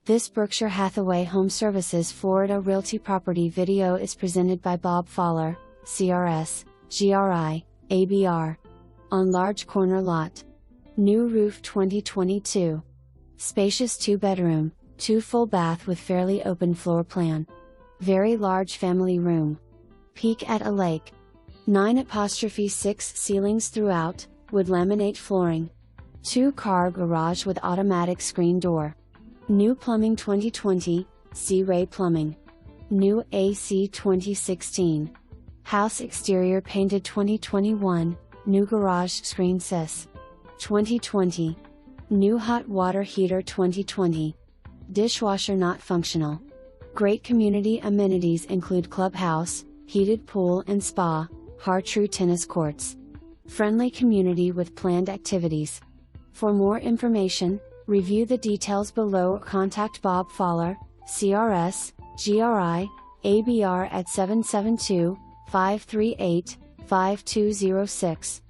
This Berkshire Hathaway HomeServices Florida Realty property video is presented by Bob Fowler, CRS, GRI, ABR. On large corner lot. New roof 2022. Spacious 2-bedroom, 2 full bath with fairly open floor plan. Very large family room. Peak at a lake. 9'6" ceilings throughout, wood laminate flooring. 2-car garage with automatic screen door. New plumbing 2020, SeeRay Plumbing. New AC 2016. House exterior painted 2021, new garage screen SIS. 2020. New hot water heater 2020. Dishwasher not functional. Great community amenities include clubhouse, heated pool and spa, Har-Tru tennis courts. Friendly community with planned activities. For more information, review the details below or contact Bob Fowler, CRS, GRI, ABR at 772-538-5206.